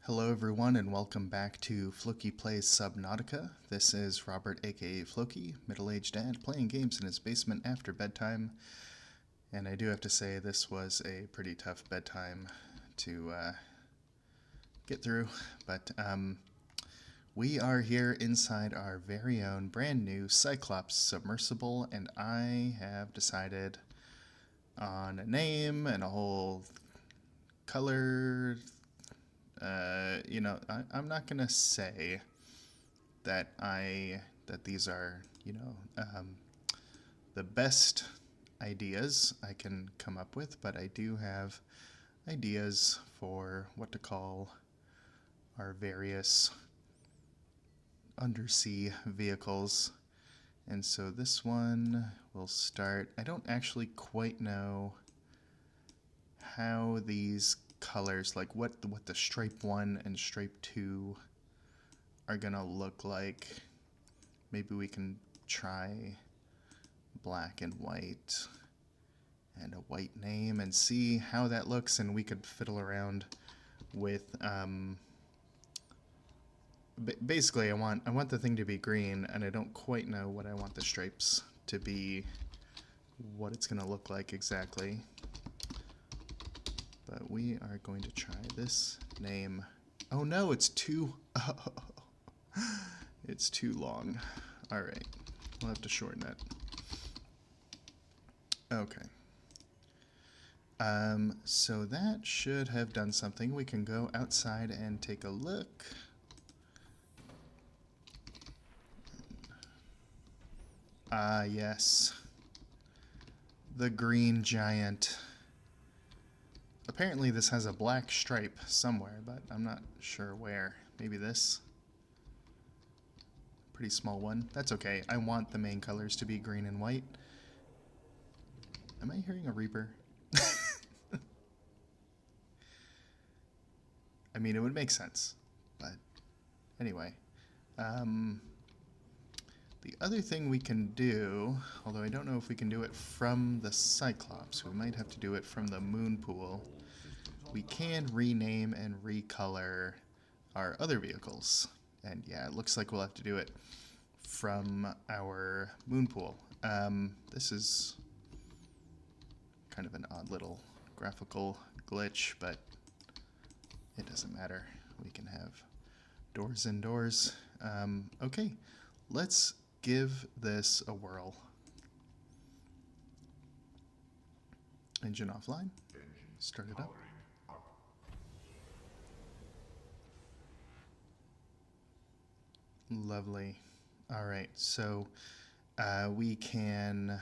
Hello everyone and welcome back to Floki Plays Subnautica. This is Robert aka Floki, middle-aged dad playing games in his basement after bedtime. And I do have to say this was a pretty tough bedtime to get through, but we are here inside our very own brand new Cyclops submersible, and I have decided on a name and a whole color. I'm not gonna say that these are, the best ideas I can come up with, but I do have ideas for what to call our various undersea vehicles. And so this one will start. I don't actually quite know how these colors, like what the stripe 1 and stripe 2 are gonna look like. Maybe we can try black and white and a white name and see how that looks, and we could fiddle around with basically I want the thing to be green, and I don't quite know what I want the stripes to be, what it's gonna look like exactly. But we are going to try this name. Oh no, it's too... Oh, it's too long. Alright, we'll have to shorten it. Okay. So that should have done something. We can go outside and take a look. Ah, yes. The green giant. Apparently this has a black stripe somewhere, but I'm not sure where. Maybe this? Pretty small one. That's okay. I want the main colors to be green and white. Am I hearing a Reaper? I mean, it would make sense, but anyway. The other thing we can do, although I don't know if we can do it from the Cyclops, we might have to do it from the moon pool. We can rename and recolor our other vehicles. And yeah, it looks like we'll have to do it from our moon pool. This is kind of an odd little graphical glitch, but it doesn't matter. We can have doors indoors. Okay, let's give this a whirl. Engine offline. Start it up. Lovely. Alright, so we can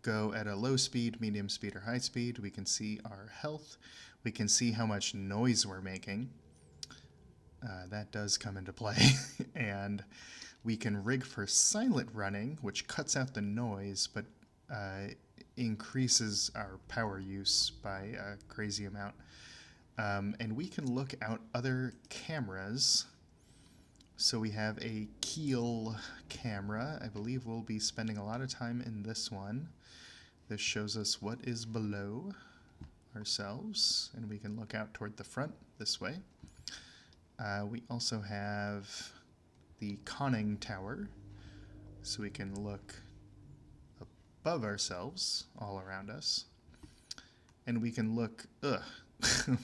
go at a low speed, medium speed, or high speed. We can see our health. We can see how much noise we're making. That does come into play. And we can rig for silent running, which cuts out the noise, but increases our power use by a crazy amount. And we can look out other cameras. So we have a keel camera. I believe we'll be spending a lot of time in this one. This shows us what is below ourselves, and we can look out toward the front this way. We also have the conning tower, so we can look above ourselves, all around us. And we can look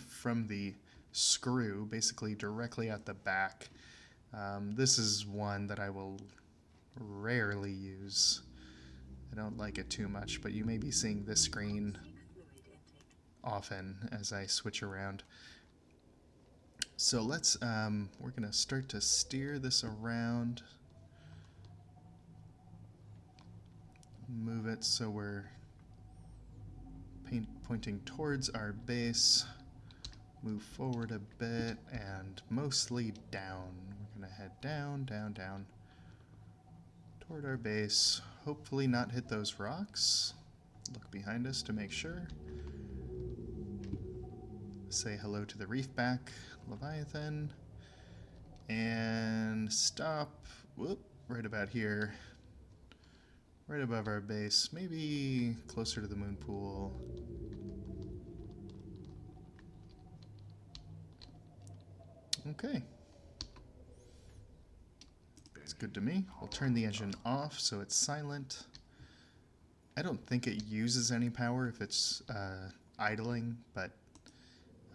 from the screw, basically directly at the back. This is one that I will rarely use. I don't like it too much, but you may be seeing this screen often as I switch around. So let's, we're going to start to steer this around. Move it so we're pointing towards our base. Move forward a bit and mostly down. We're going to head down, down, down toward our base. Hopefully not hit those rocks. Look behind us to make sure. Say hello to the reef back, Leviathan. And stop, whoop, right about here. Right above our base, maybe closer to the moon pool. Okay. It's good to me. We'll turn the engine off so it's silent. I don't think it uses any power if it's idling, but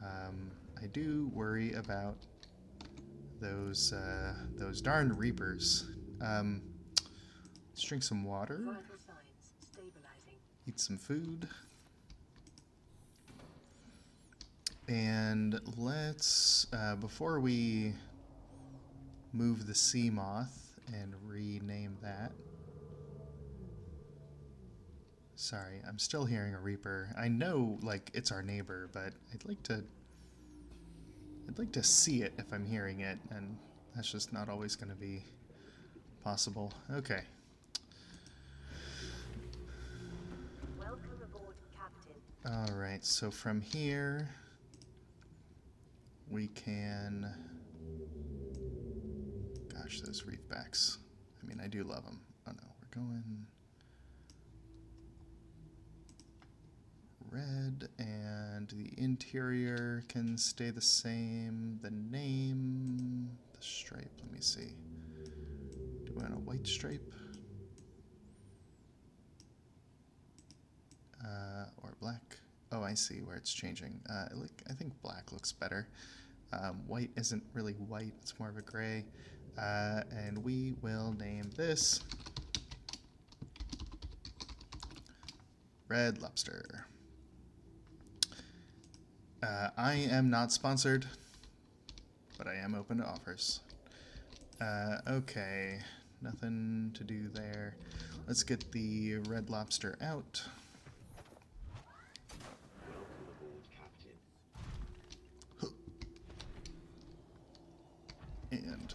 I do worry about those darn reapers. Let's drink some water, eat some food, and let's, before we move the sea moth and rename that. Sorry, I'm still hearing a reaper. I know, like, it's our neighbor, but I'd like to see it if I'm hearing it, and that's just not always going to be possible. Okay. Welcome aboard, Captain. All right, so from here we can... Gosh, those reefbacks. I mean, I do love them. Oh no, we're going red, and the interior can stay the same. The name, the stripe, let me see. Do we want a white stripe? Or black? Oh, I see where it's changing. I think black looks better. White isn't really white, it's more of a gray. And we will name this Red Lobster. I am not sponsored, but I am open to offers. Okay, nothing to do there. Let's get the Red Lobster out. And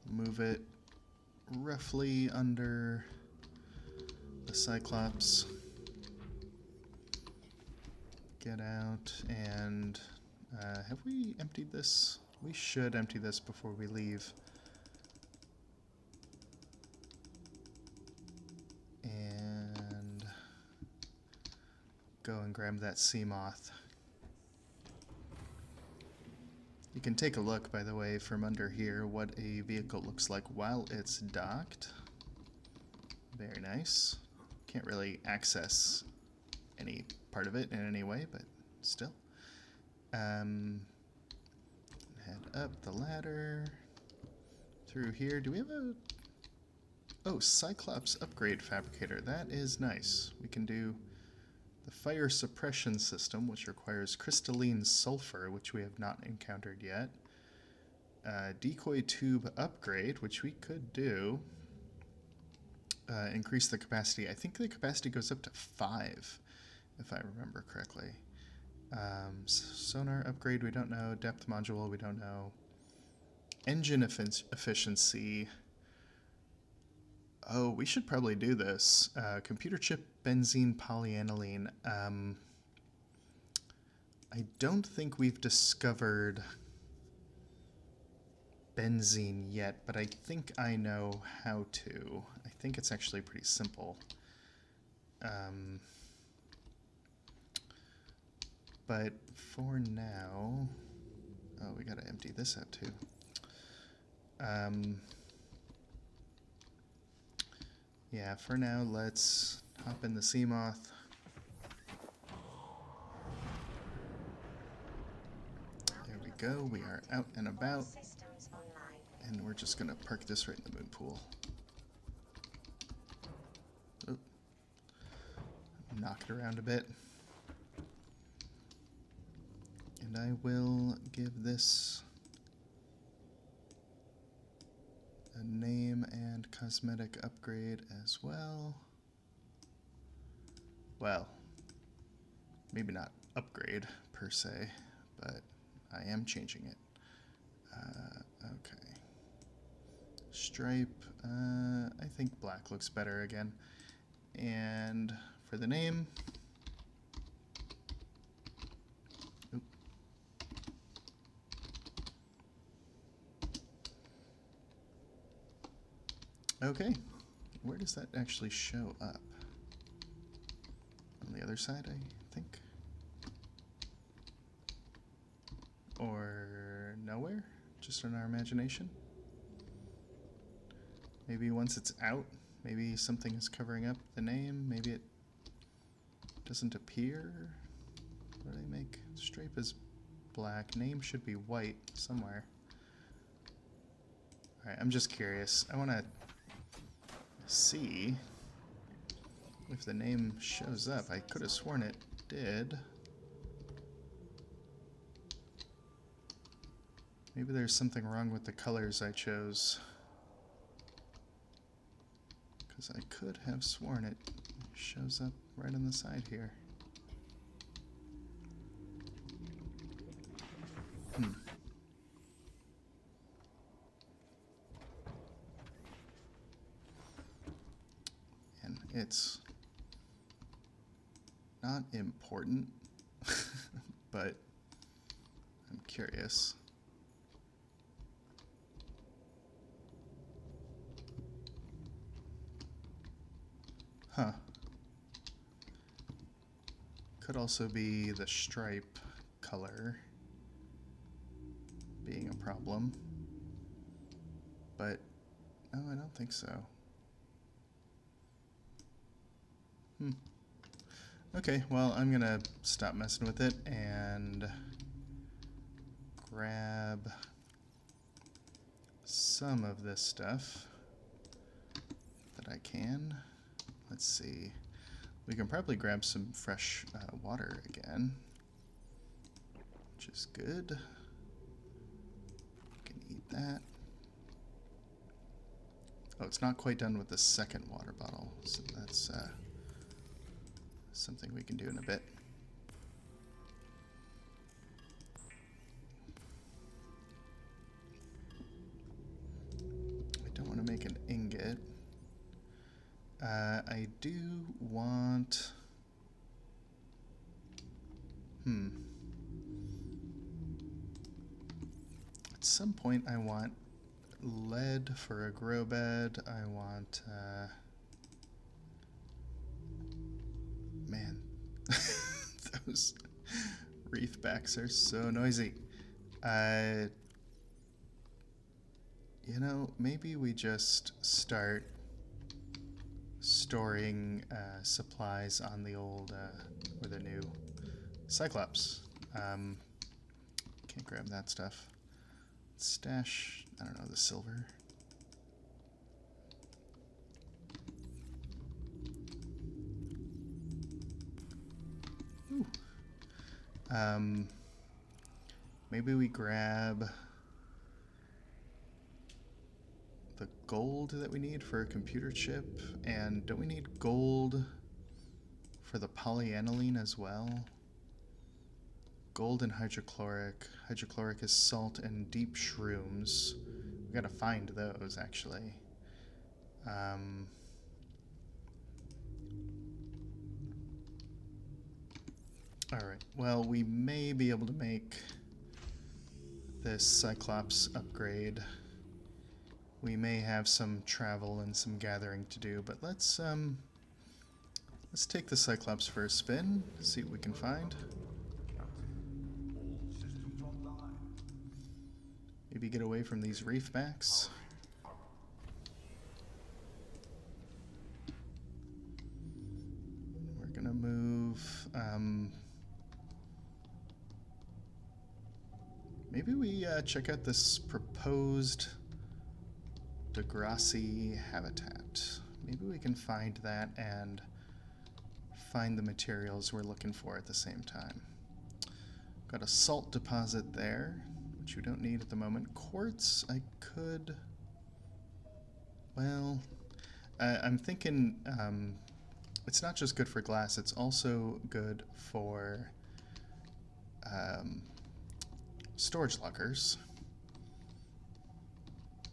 move it roughly under the Cyclops. Get out, and have we emptied this? We should empty this before we leave. And go and grab that sea moth. You can take a look, by the way, from under here, what a vehicle looks like while it's docked. Very nice. Can't really access any part of it in any way, but still. Head up the ladder. Through here. Do we have a... Oh, Cyclops upgrade fabricator. That is nice. We can do the fire suppression system, which requires crystalline sulfur, which we have not encountered yet. Decoy tube upgrade, which we could do. Increase the capacity. I think the capacity goes up to 5, if I remember correctly. Sonar upgrade, we don't know. Depth module, we don't know. Engine efficiency. Oh, we should probably do this. Computer chip benzene polyaniline. I don't think we've discovered benzene yet, but I think I know how to. I think it's actually pretty simple. But for now... Oh, we gotta empty this out too. Yeah, for now, let's hop in the sea moth. There we go, we are out and about. And we're just gonna park this right in the moon pool. Oh. Knock it around a bit. And I will give this a name and cosmetic upgrade as well. Well, maybe not upgrade per se, but I am changing it. Okay. Stripe, I think black looks better again. And for the name, okay, where does that actually show up? On the other side, I think? Or no? just in our imagination? Maybe once it's out, maybe something is covering up the name. Maybe it doesn't appear. What do they make? Stripe is black. Name should be white somewhere. Alright, I'm just curious. I want to see if the name shows up. I could have sworn it did. Maybe there's something wrong with the colors I chose. Because I could have sworn it shows up right on the side here. And it's not important, but I'm curious. Huh. Could also be the stripe color being a problem. But no, I don't think so. Okay, well, I'm gonna stop messing with it and grab some of this stuff that I can. Let's see. We can probably grab some fresh water again, which is good. We can eat that. Oh, it's not quite done with the second water bottle, so that's something we can do in a bit. I don't want to make an ingot. I do want... At some point I want lead for a grow bed. I want... Man, those reef backs are so noisy. You know, maybe we just start storing supplies on the old, or the new Cyclops. Can't grab that stuff. Stash, I don't know, the silver. Ooh. Maybe we grab the gold that we need for a computer chip, and don't we need gold for the polyaniline as well? Gold and hydrochloric. Hydrochloric is salt and deep shrooms. We gotta find those, actually. Alright, well, we may be able to make this Cyclops upgrade. We may have some travel and some gathering to do, but let's take the Cyclops for a spin, see what we can find. Maybe get away from these reef backs. We're gonna move, maybe we check out this proposed Degrassi habitat. Maybe we can find that and find the materials we're looking for at the same time. Got a salt deposit there, which we don't need at the moment. Quartz, I could... Well, I'm thinking it's not just good for glass, it's also good for storage lockers.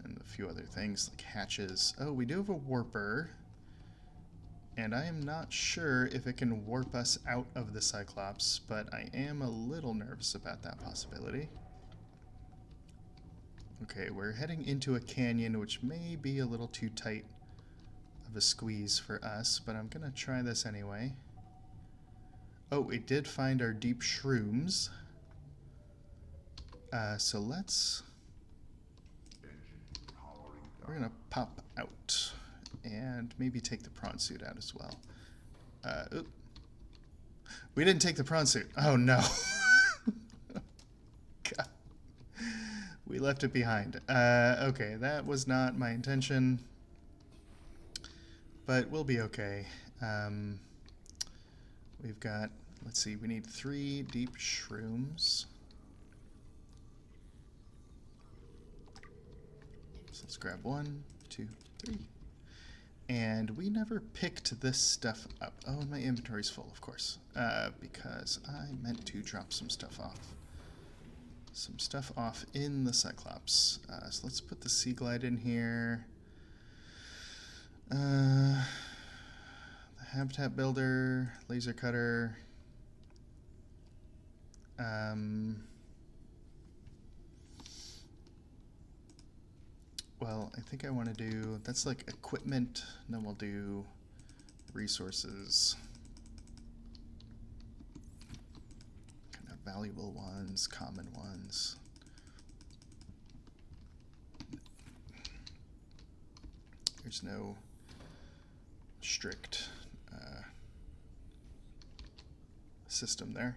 And a few other things like hatches. Oh, we do have a warper. And I am not sure if it can warp us out of the Cyclops, but I am a little nervous about that possibility. Okay, we're heading into a canyon, which may be a little too tight of a squeeze for us, but I'm gonna try this anyway. Oh, it did find our deep shrooms. So let's we're gonna pop out and maybe take the prawn suit out as well. Oop. We didn't take the prawn suit. Oh no. God. We left it behind. Okay, that was not my intention, but we'll be okay. We've got, let's see, we need 3 deep shrooms. So let's grab 1, 2, 3. And we never picked this stuff up. Oh, and my inventory's full, of course, because I meant to drop some stuff off. Some stuff off in the Cyclops. So let's put the Sea Glide in here. The Habitat Builder, Laser Cutter. Well, I think I want to do, that's like equipment, and then we'll do resources. Kind of valuable ones, common ones. There's no strict system there.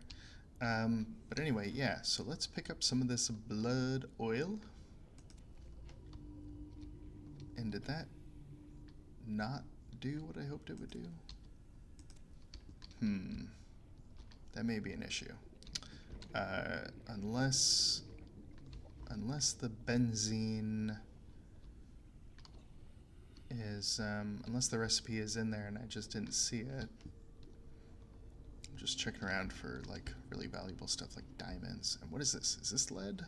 But anyway, yeah, so let's pick up some of this blood oil. And did that not do what I hoped it would do? That may be an issue. Unless the benzene is, unless the recipe is in there and I just didn't see it. I'm just checking around for like really valuable stuff like diamonds. And what is this? Is this lead?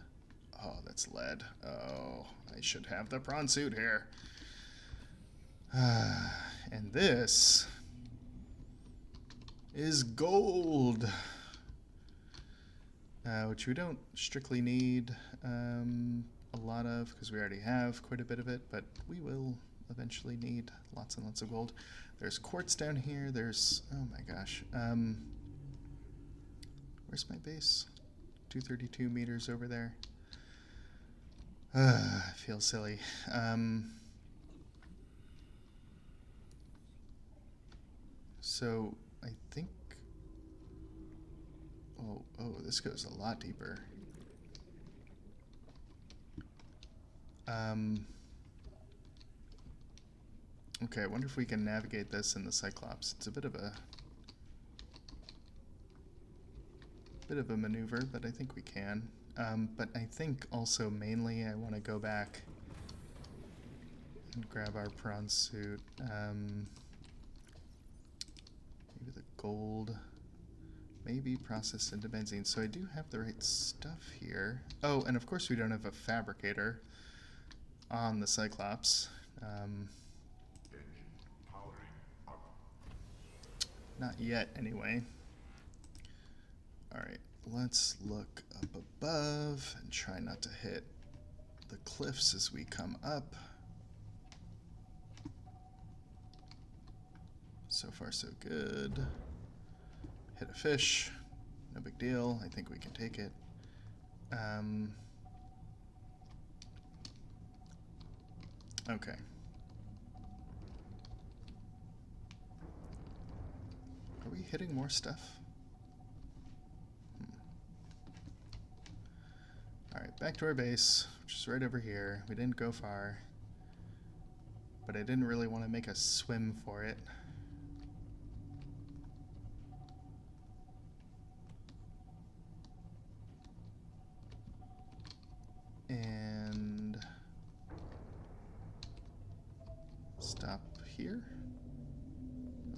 Oh, that's lead. Oh, I should have the prawn suit here. And this is gold, which we don't strictly need a lot of because we already have quite a bit of it, but we will eventually need lots and lots of gold. There's quartz down here. There's, oh my gosh. Where's my base? 232 meters over there. I feel silly. So I think, oh, this goes a lot deeper. Okay, I wonder if we can navigate this in the Cyclops. It's a bit of a maneuver, but I think we can. But I think also mainly I want to go back and grab our prawn suit. Maybe the gold, maybe processed into benzene. So I do have the right stuff here. Oh, and of course we don't have a fabricator on the Cyclops. Not yet, anyway. Alright, let's look up above and try not to hit the cliffs as we come up. So far, so good. Hit a fish. No big deal. I think we can take it. Okay. Are we hitting more stuff? Alright, back to our base, which is right over here. We didn't go far, but I didn't really want to make a swim for it. And stop here.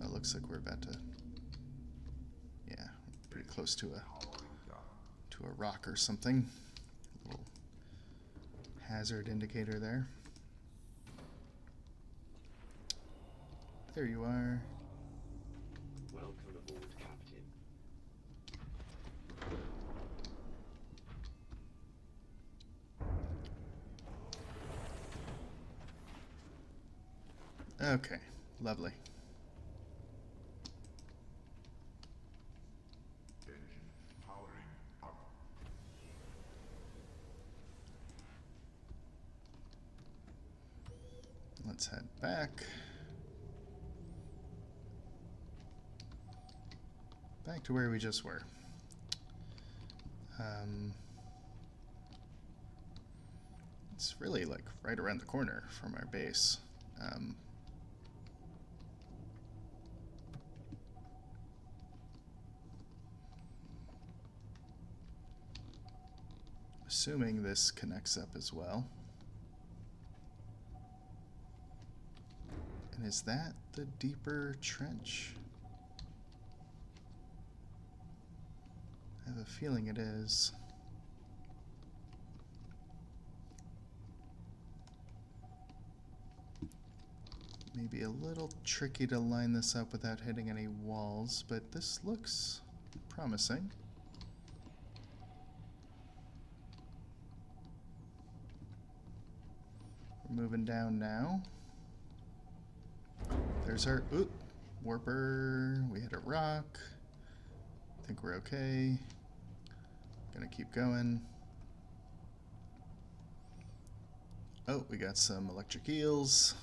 Oh, looks like we're about to, yeah, pretty close to a rock or something. A little hazard indicator there. There you are. Welcome aboard, Captain. Okay, lovely. let's head back. Back to where we just were. It's really like right around the corner from our base. Assuming this connects up as well. And is that the deeper trench? I have a feeling it is. Maybe a little tricky to line this up without hitting any walls, but this looks promising. We're moving down now. There's our warper. We hit a rock. I think we're okay. Gonna keep going. Oh, we got some electric eels.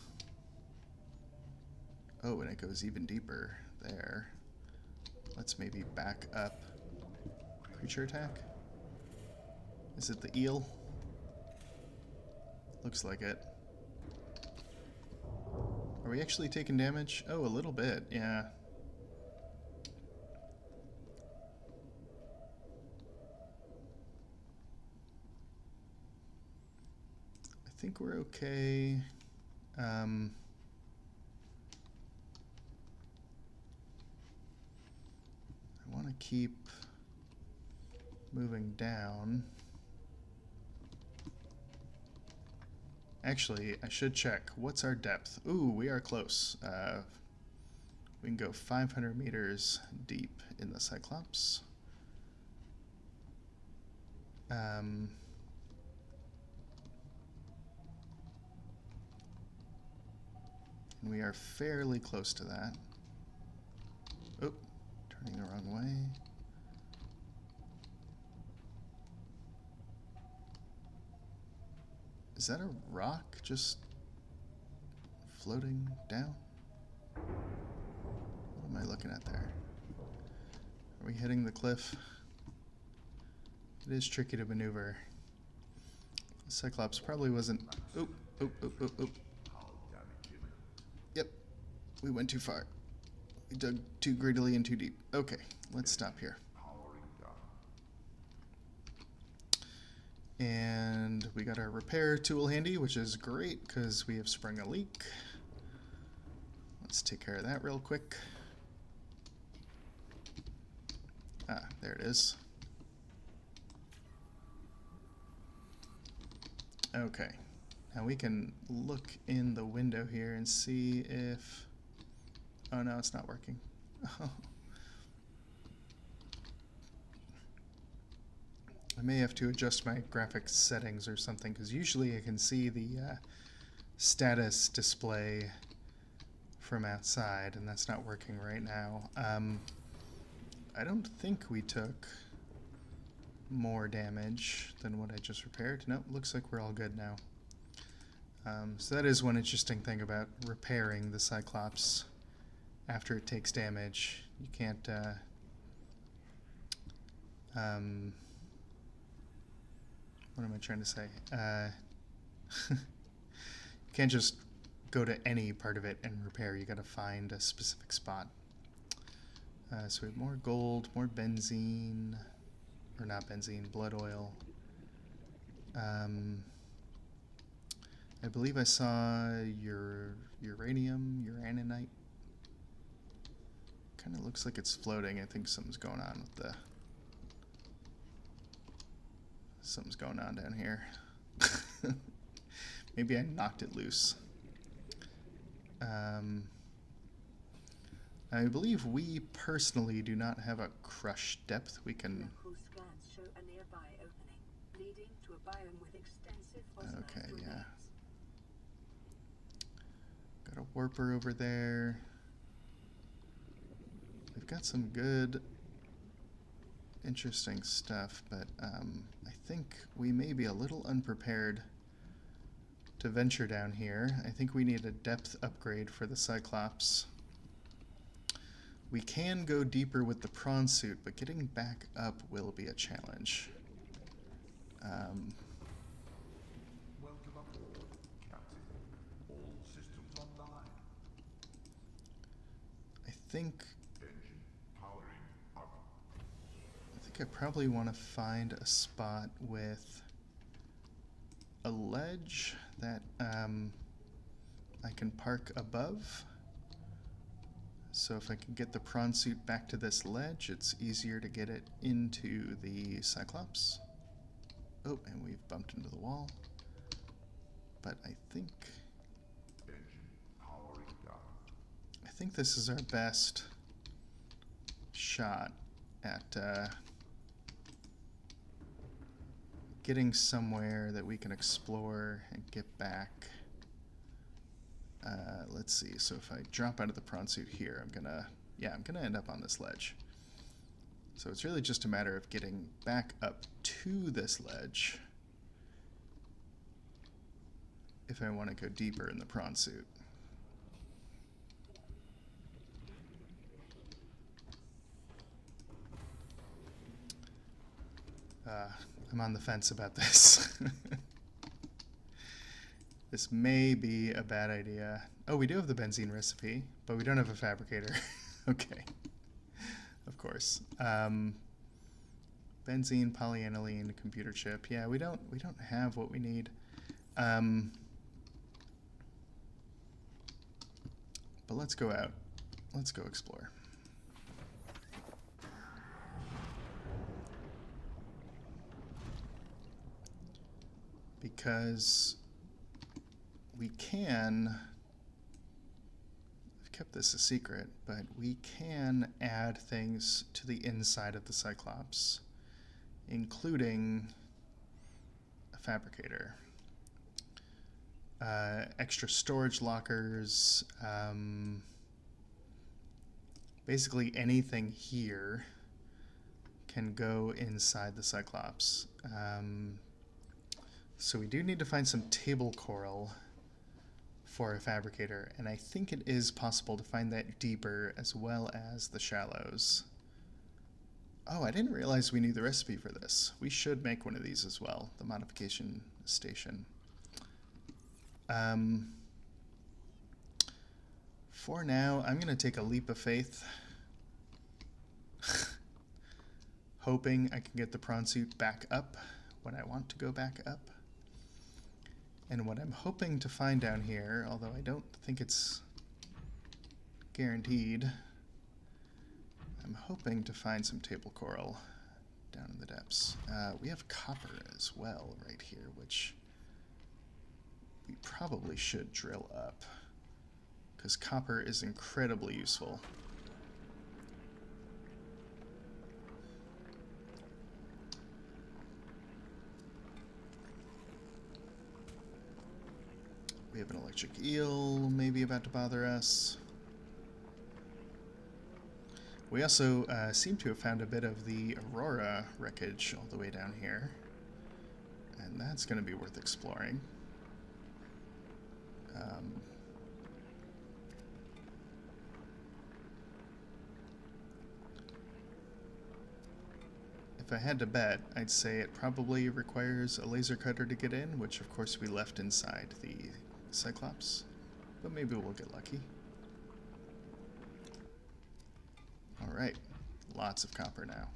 Oh, and it goes even deeper there. Let's maybe back up. Creature attack? Is it the eel? Looks like it. Are we actually taking damage? Oh, a little bit, yeah. I think we're okay. I want to keep moving down. Actually, I should check. What's our depth? Ooh, we are close. We can go 500 meters deep in the Cyclops. And we are fairly close to that. Oh, turning the wrong way. Is that a rock just floating down? What am I looking at there? Are we hitting the cliff? It is tricky to maneuver. The Cyclops probably wasn't... Oop, oop, oop, oop, oop. Yep, we went too far. We dug too greedily and too deep. Okay, let's stop here. And we got our repair tool handy, which is great because we have sprung a leak. Let's take care of that real quick. Ah, there it is. Okay, now we can look in the window here and see if... Oh no, it's not working. I may have to adjust my graphics settings or something, because usually I can see the status display from outside, and that's not working right now. I don't think we took more damage than what I just repaired. Nope, looks like we're all good now. So that is one interesting thing about repairing the Cyclops after it takes damage. You can't... what am I trying to say? You can't just go to any part of it and repair. You gotta find a specific spot. So we have more gold, more benzene, or not benzene, blood oil. I believe I saw uranium, uraninite. Kind of looks like it's floating. I think something's going on with the... Something's going on down here. Maybe I knocked it loose. I believe we personally do not have a crush depth. We can... Scans show a nearby opening, leading to a biome with extensive Okay, fossilized yeah. remains. Got a warper over there. We've got some good, interesting stuff, but I think we may be a little unprepared to venture down here. I think we need a depth upgrade for the Cyclops. We can go deeper with the prawn suit, but getting back up will be a challenge. Welcome aboard, Captain. All systems online. I think Engine powering up. I probably want to find a spot with a ledge that I can park above. So if I can get the prawn suit back to this ledge, it's easier to get it into the Cyclops. Oh, and we've bumped into the wall. But I think this is our best shot at getting somewhere that we can explore and get back. Let's see, so if I drop out of the prawn suit here, I'm gonna end up on this ledge. So it's really just a matter of getting back up to this ledge if I want to go deeper in the prawn suit. I'm on the fence about this. This may be a bad idea. Oh, we do have the benzene recipe, but we don't have a fabricator. Okay. Of course. Benzene, polyaniline, computer chip. Yeah, we don't have what we need. But let's go out. Let's go explore. Because we can, I've kept this a secret, but we can add things to the inside of the Cyclops, including a fabricator. Extra storage lockers, basically anything here can go inside the Cyclops. So we do need to find some table coral for a fabricator, and I think it is possible to find that deeper as well as the shallows. Oh, I didn't realize we knew the recipe for this. We should make one of these as well, the modification station. For now, I'm going to take a leap of faith, hoping I can get the prawn suit back up when I want to go back up. And what I'm hoping to find down here, although I don't think it's guaranteed, I'm hoping to find some table coral down in the depths. We have copper as well right here, which we probably should drill up, because copper is incredibly useful. We have an electric eel maybe about to bother us. We also seem to have found a bit of the Aurora wreckage all the way down here, and that's going to be worth exploring. If I had to bet, I'd say it probably requires a laser cutter to get in, which of course we left inside the Cyclops, but maybe we'll get lucky. Alright, lots of copper now.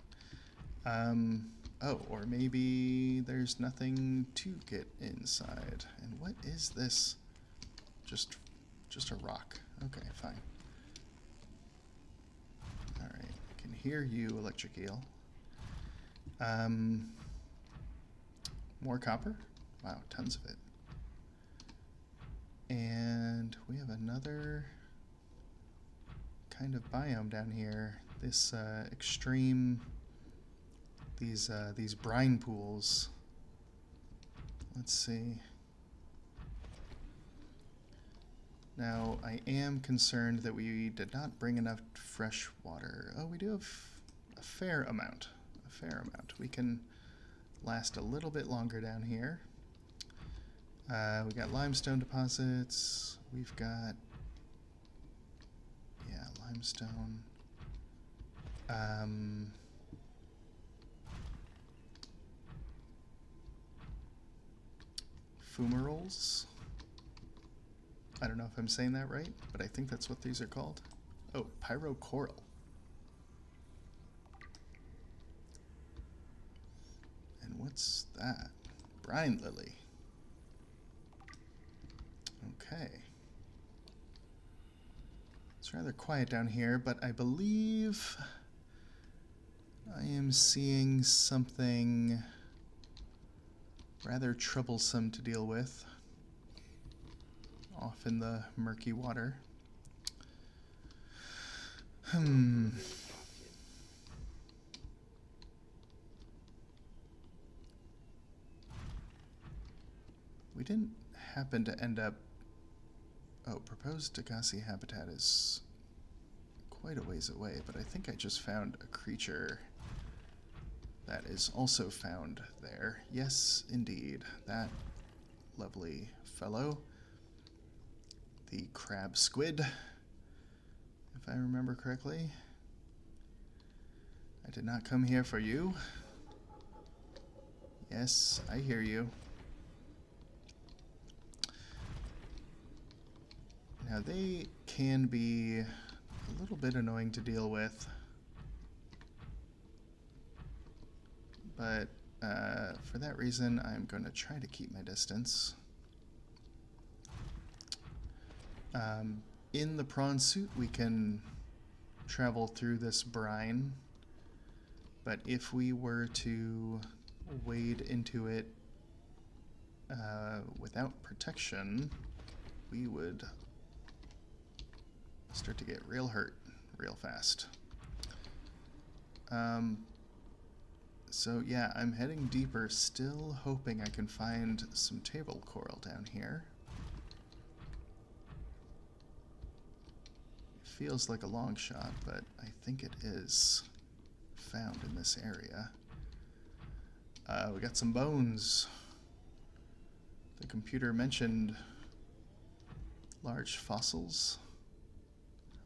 Oh, or maybe there's nothing to get inside. And what is this? Just a rock. Okay, fine. Alright, I can hear you, electric eel. More copper? Wow, tons of it. And we have another kind of biome down here. This extreme, these brine pools. Let's see. Now, I am concerned that we did not bring enough fresh water. Oh, we do have a fair amount. We can last a little bit longer down here. We got limestone deposits. We've got, yeah, limestone. Fumaroles. I don't know if I'm saying that right, but I think that's what these are called. Oh, pyrocoral. And what's that? Brine lily. Okay. It's rather quiet down here, but I believe I am seeing something rather troublesome to deal with off in the murky water. Captain. We didn't happen to end up... Oh, proposed Degassi habitat is quite a ways away, but I think I just found a creature that is also found there. Yes, indeed. That lovely fellow. The crab squid, if I remember correctly. I did not come here for you. Yes, I hear you. Now they can be a little bit annoying to deal with, but for that reason I'm going to try to keep my distance. In the prawn suit we can travel through this brine, but if we were to wade into it without protection, we would start to get real hurt real fast. So yeah, I'm heading deeper, still hoping I can find some table coral down here. It feels like a long shot, but I think it is found in this area. We got some bones. The computer mentioned large fossils.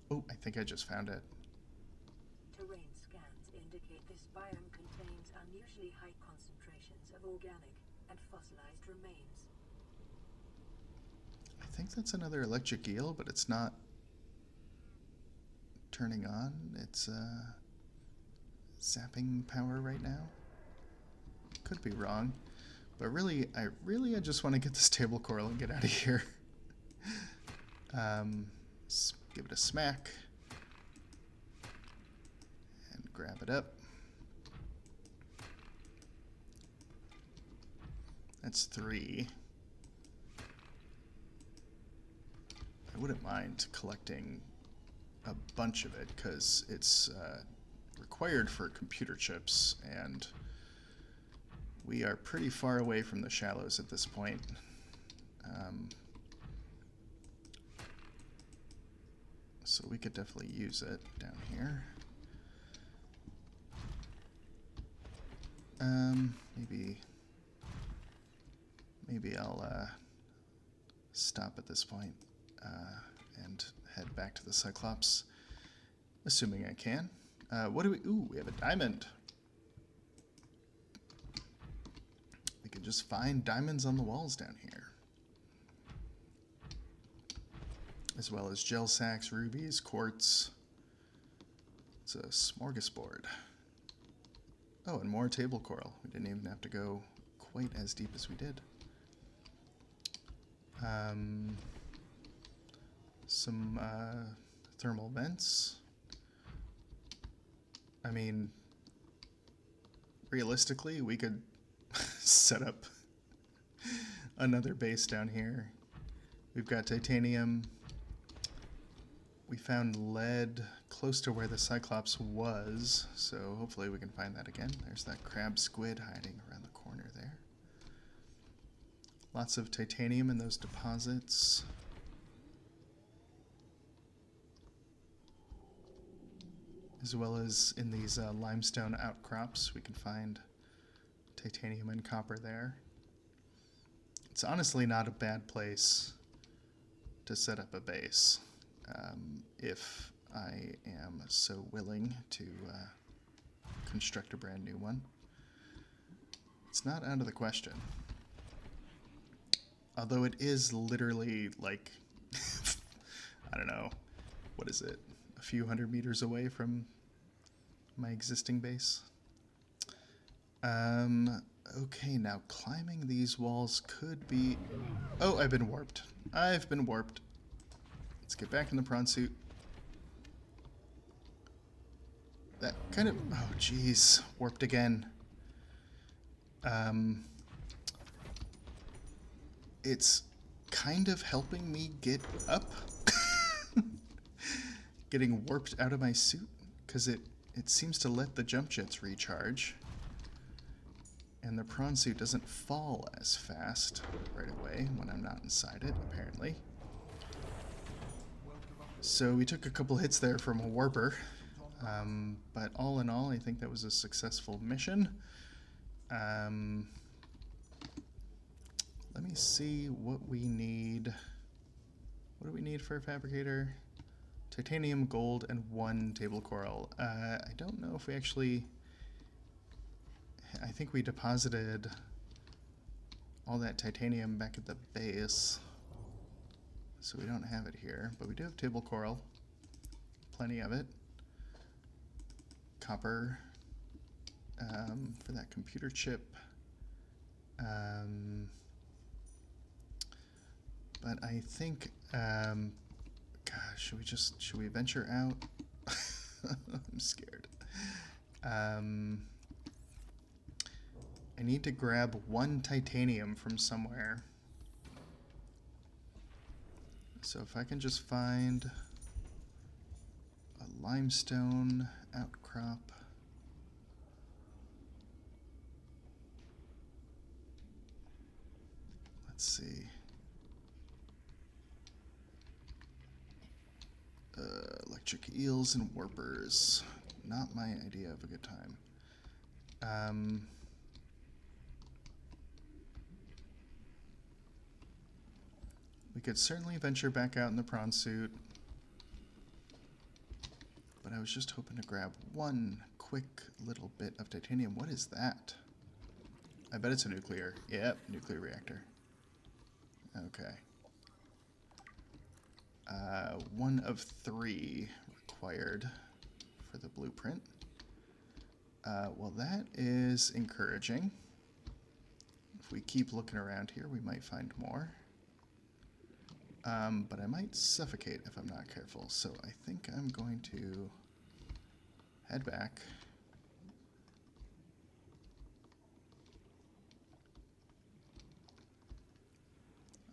Oh, I think I just found it. Terrain scans indicate this biome contains unusually high concentrations of organic and fossilized remains. I think that's another electric eel, but it's not turning on. It's zapping power right now. Could be wrong, but really I just want to get this table coral and get out of here. Give it a smack and grab it up. That's 3. I wouldn't mind collecting a bunch of it because it's required for computer chips, and we are pretty far away from the shallows at this point. So we could definitely use it down here. Maybe I'll stop at this point and head back to the Cyclops, assuming I can. What do we... Ooh, we have a diamond. We can just find diamonds on the walls down here. As well as gel sacks, rubies, quartz. It's a smorgasbord. Oh, and more table coral. We didn't even have to go quite as deep as we did. Some thermal vents. I mean, realistically, we could set up another base down here. We've got titanium. We found lead close to where the Cyclops was, so hopefully we can find that again. There's that crab squid hiding around the corner there. Lots of titanium in those deposits. As well as in these limestone outcrops, we can find titanium and copper there. It's honestly not a bad place to set up a base, if I am so willing to construct a brand new one. It's not out of the question. Although it is literally like, I don't know, what is it? A few hundred meters away from my existing base. Okay, now climbing these walls could be... Oh, I've been warped. I've been warped. Let's get back in the prawn suit. That kind of... Oh, jeez. Warped again. It's kind of helping me get up. Getting warped out of my suit, because it seems to let the jump jets recharge. And the prawn suit doesn't fall as fast right away when I'm not inside it, apparently. So we took a couple hits there from a warper. But all in all, I think that was a successful mission. Let me see what we need. What do we need for a fabricator? Titanium, gold, and 1 table coral. I don't know if we actually... I think we deposited all that titanium back at the base, so we don't have it here, but we do have table coral, plenty of it. Copper for that computer chip. But I think, gosh, should we venture out? I'm scared. I need to grab 1 titanium from somewhere. So if I can just find a limestone outcrop. Let's see. Electric eels and warpers. Not my idea of a good time. We could certainly venture back out in the prawn suit, but I was just hoping to grab 1 quick little bit of titanium. What is that? I bet it's a nuclear. Yep, nuclear reactor. Okay. 1 of 3 required for the blueprint. Well, that is encouraging. If we keep looking around here, we might find more. But I might suffocate if I'm not careful, so I think I'm going to head back.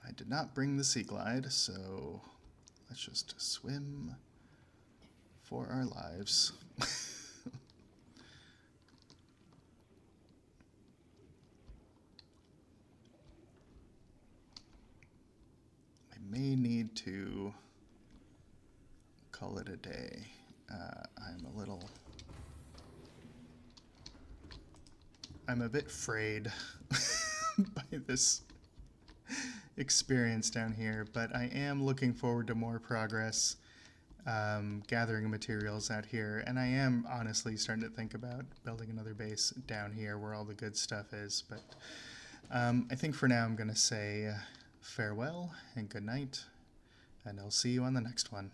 I did not bring the sea glide, so let's just swim for our lives. May need to call it a day. I'm a bit frayed by this experience down here, but I am looking forward to more progress gathering materials out here, and I am honestly starting to think about building another base down here where all the good stuff is, but I think for now I'm going to say farewell and good night, and I'll see you on the next one.